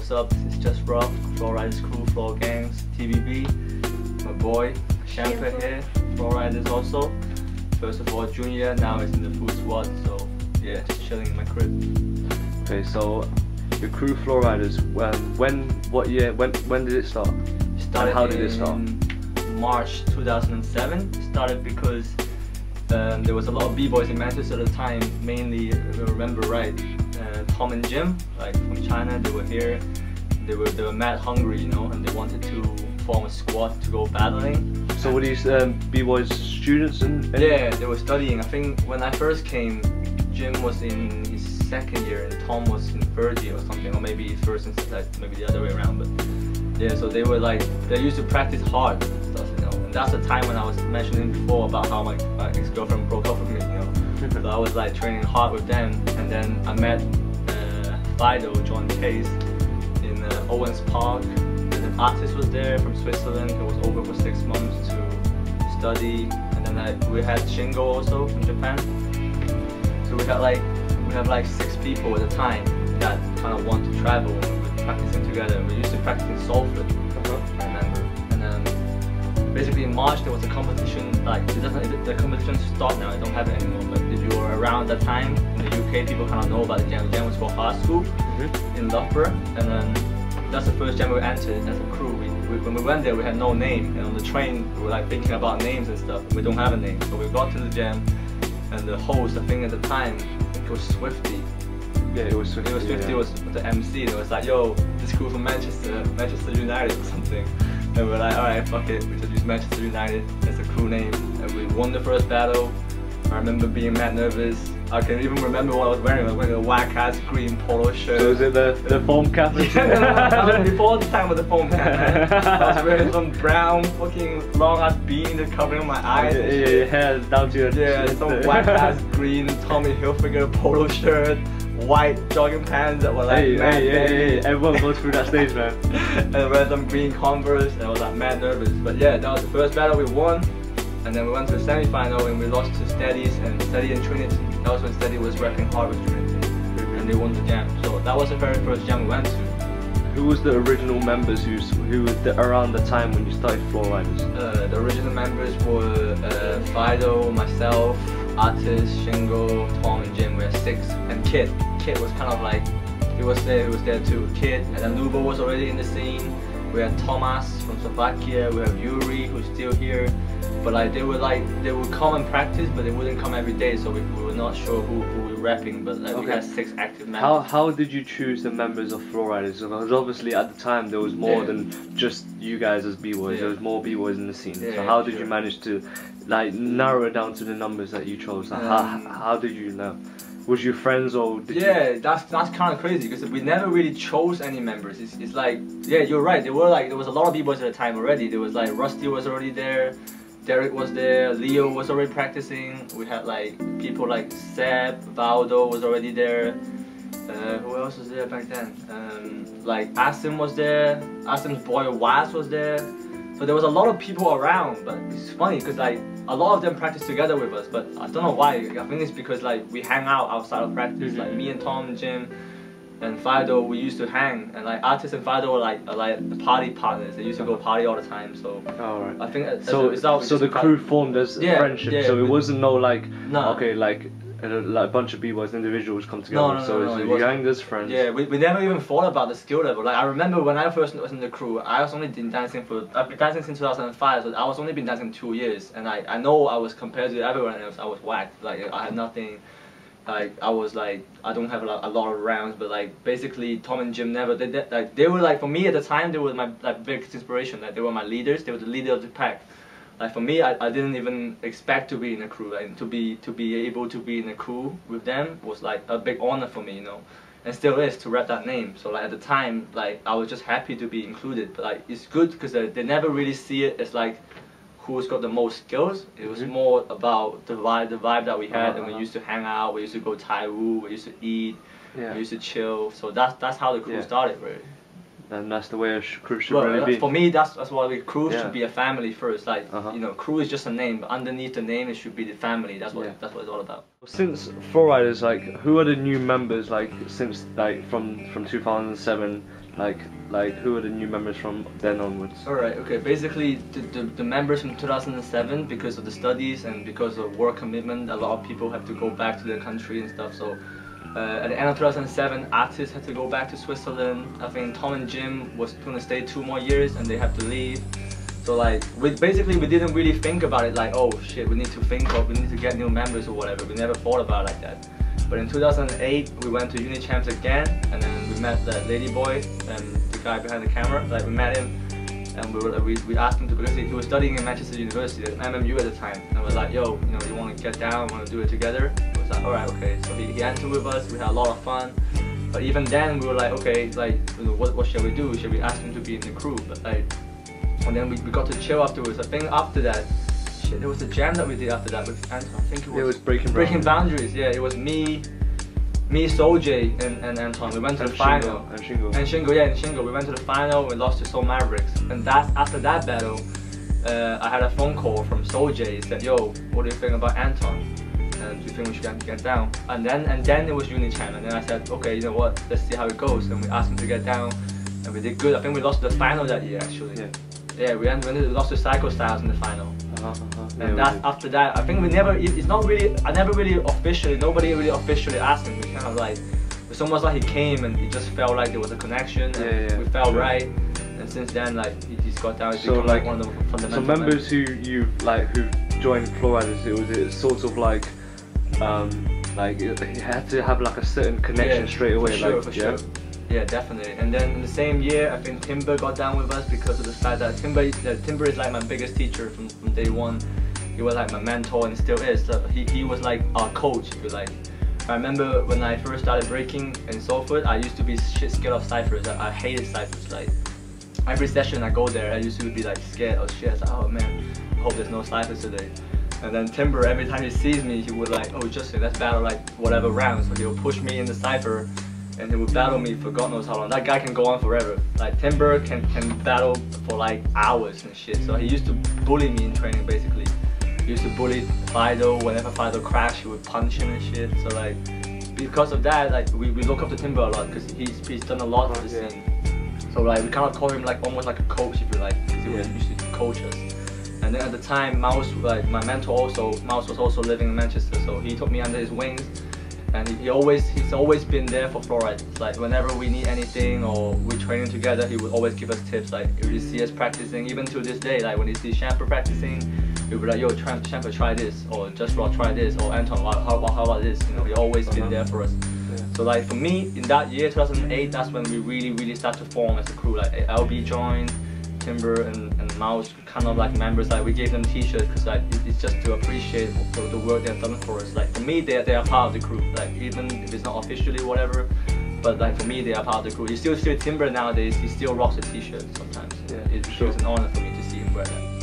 what's up? It's just Rob, Floor Riderz crew, Floor Gangs, TBB, my boy, Shampa here, Floor Riderz also. First of all, junior, now he's in the food squad, so yeah, just chilling in my crib. Okay, so your crew Floor Riderz, what year, when did it start? And how did it start? March 2007. It started because there was a lot of b-boys in Manchester at the time, mainly, if I remember right, Tom and Jim, like from China. They were here, they were mad hungry, you know, and they wanted to form a squad to go battling. So were these b-boys students and yeah, they were studying. I think when I first came, Jim was in his second year and Tom was in third year or something, or maybe first and maybe the other way around. But yeah, so they were like, they used to practice hard and stuff, you know. And that's the time when I was mentioning before about how my ex-girlfriend broke up with me, you know. So I was like training hard with them, and then I met Fido, John Case, in Owens Park, and an artist was there from Switzerland who was over for 6 months to study, and then we had Shingo also from Japan. So we have like 6 people at the time that kind of want to travel, and we were practicing together. We used to practice in Salford, I remember. And then basically in March there was a competition. Like the competition stopped now. I don't have it anymore. But if you were around that time in the UK, people kind of know about the jam. The jam was for art school in Loughborough, and then that's the first jam we entered as a crew. When we went there, we had no name, and on the train we were like thinking about names and stuff. We don't have a name, so we got to the jam, and the host, I think at the time, I think it was Swifty. Yeah, it was Swifty. It was Swifty, yeah. Was the MC, and it was like, yo, this crew from Manchester United or something. And we're like, alright, fuck it, we should use Manchester United as a crew name. And we won the first battle. I remember being mad nervous. I can even remember what I was wearing. I was wearing a whack-ass green polo shirt. So was it the foam cap? Yeah, no, before the time with the foam cap, man. I was wearing some brown fucking long-ass beanie that's covering my eyes. Yeah, your hair down to your yeah, some whack-ass green Tommy Hilfiger polo shirt, white jogging pants that were like hey, everyone goes through that stage, man. And I wear some green Converse, and I was like mad nervous. But yeah, that was the first battle we won. And then we went to the semi-final and we lost to Steady's and Steady and Trinity. That was when Steady was rapping hard with Trinity, and they won the jam. So that was the very first jam we went to. Who was the original members who around the time when you started Floor Riderz? The original members were Fido, myself, Artist, Shingo, Tom and Jim. We had 6, and Kid. Kid was kind of like, he was there too. Kid, and then Lubo was already in the scene. We had Thomas from Slovakia. We have Yuri, who's still here. But like they would come and practice, but they wouldn't come every day, so we were not sure who we were rapping. But like, we had 6 active members. How did you choose the members of Floor Riderz? Because obviously at the time there was more than just you guys as b-boys. There was more b-boys in the scene. So how did you manage to like narrow it down to the numbers that you chose? Like, how did you know? Was you friends or did you... that's kind of crazy because we never really chose any members. It's like, yeah, you're right. There was a lot of b-boys at the time already. There was like Rusty was already there. Derek was there, Leo was already practicing. We had like people like Seb, Valdo was already there. Who else was there back then? Like Asim was there, Asim's boy Waz was there. So there was a lot of people around, but it's funny because like a lot of them practiced together with us, but I don't know why. I think it's because like we hang out outside of practice, like me and Tom and Jim and Fido, we used to hang, and like Artist and Fido were like party partners. They used to go party all the time. So right. I think so the crew formed as friendship. So it wasn't okay, like a bunch of b-boys individuals come together. So you hanged as friends. Yeah, we never even thought about the skill level. Like I remember when I first was in the crew, I've been dancing since 2005. So I was only been dancing 2 years, and I know I was compared to everyone else, I was whacked. Like I had nothing. Like I was like, I don't have a lot of rounds, but like basically Tom and Jim never did that. Like they were like, for me at the time, they were my biggest inspiration. Like they were my leaders. They were the leader of the pack. Like for me, I didn't even expect to be in a crew. Like to be able to be in a crew with them was like a big honor for me, you know, and still is to rap that name. So like at the time, like I was just happy to be included. But like it's good because they never really see it as like who's got the most skills. It was more about the vibe that we had, and we used to hang out, we used to go Taiwu, we used to eat, we used to chill. So that's how the crew started, really. And that's the way a crew should really be. For me, that's why the crew should be a family first. Like you know, crew is just a name, but underneath the name it should be the family. That's what it's all about. Since Floor Riderz, like who are the new members like since like from 2007? Like who are the new members from then onwards? Alright, okay, basically the members from 2007, because of the studies and because of work commitment, a lot of people have to go back to their country and stuff, so at the end of 2007, artists had to go back to Switzerland. I think Tom and Jim was going to stay 2 more years and they have to leave. So like, we didn't really think about it like, oh shit, we need to get new members or whatever. We never thought about it like that. But in 2008, we went to Unichamps again, and then we met that lady boy and the guy behind the camera. Like, we met him, and we asked him to, because he was studying in Manchester University, at MMU at the time. And we're like, yo, you know, you want to get down, want to do it together? He was like, alright, okay. So he answered with us. We had a lot of fun. But even then, we were like, okay, like, you know, what shall we do? Shall we ask him to be in the crew? But like, and then we got to chill afterwards. I think after that, shit, there was a jam that we did after that with Anton. I think it was Breaking Boundaries. Yeah, it was me, Soljay, and Anton. We went to the final. And Shingo. We went to the final. We lost to Seoul Mavericks. And after that battle, I had a phone call from Soljay. He said, "Yo, what do you think about Anton? And do you think we should get down?" And then it was Unichamp. And then I said, "Okay, you know what? Let's see how it goes." And we asked him to get down, and we did good. I think we lost the final that year actually. Yeah, we lost to Psycho Styles in the final. And after that, I think it's not really, nobody really officially asked him. We kind of like, it's almost like he came and it just felt like there was a connection, and we felt right. And since then, like, he's got down. So like one of the fundamental members who joined Floor Riderz, it was sort of like you had to have like a certain connection straight away. For sure. Yeah, definitely. And then in the same year, I think Timber got down with us because of the fact that Timber is like my biggest teacher from day one. He was like my mentor and still is. So he was like our coach, if you like. I remember when I first started breaking in Salford, I used to be shit scared of ciphers. I hated ciphers. Like, every session I go there, I used to be like scared of shit. I was like, oh man, I hope there's no ciphers today. And then Timber, every time he sees me, he would like, oh Justin, let's battle like whatever round. So he'll push me in the cipher, and he would battle me for God knows how long. That guy can go on forever. Like, Timber can battle for like hours and shit. So he used to bully me in training basically. He used to bully Fido. Whenever Fido crashed, he would punch him and shit. So like, because of that, like, we look up to Timber a lot because he's done a lot for the scene. So like, we kind of call him like almost like a coach, if you like, because he used to coach us. And then at the time, Mouse, like my mentor also, Mouse was also living in Manchester, so he took me under his wings. And he's always been there for Floor Riderz. Like, whenever we need anything or we're training together, he would always give us tips. Like, if you see us practicing, even to this day, like when he sees Champer practicing, he'll be like, yo, Champer, try this, or Just Rock, try this, or Anton, how about this? You know, he's always been there for us. So like, for me, in that year, 2008, that's when we really start to form as a crew. Like, LB joined, Timber and Mouse, kind of like members. Like, we gave them t-shirts because like, it's just to appreciate the work they've done for us. Like, for me, they are part of the crew. Like, even if it's not officially whatever, but like for me, they are part of the crew. You still see Timber nowadays. He still rocks a t-shirt sometimes. Yeah, it feels an honor for me to see him wear that.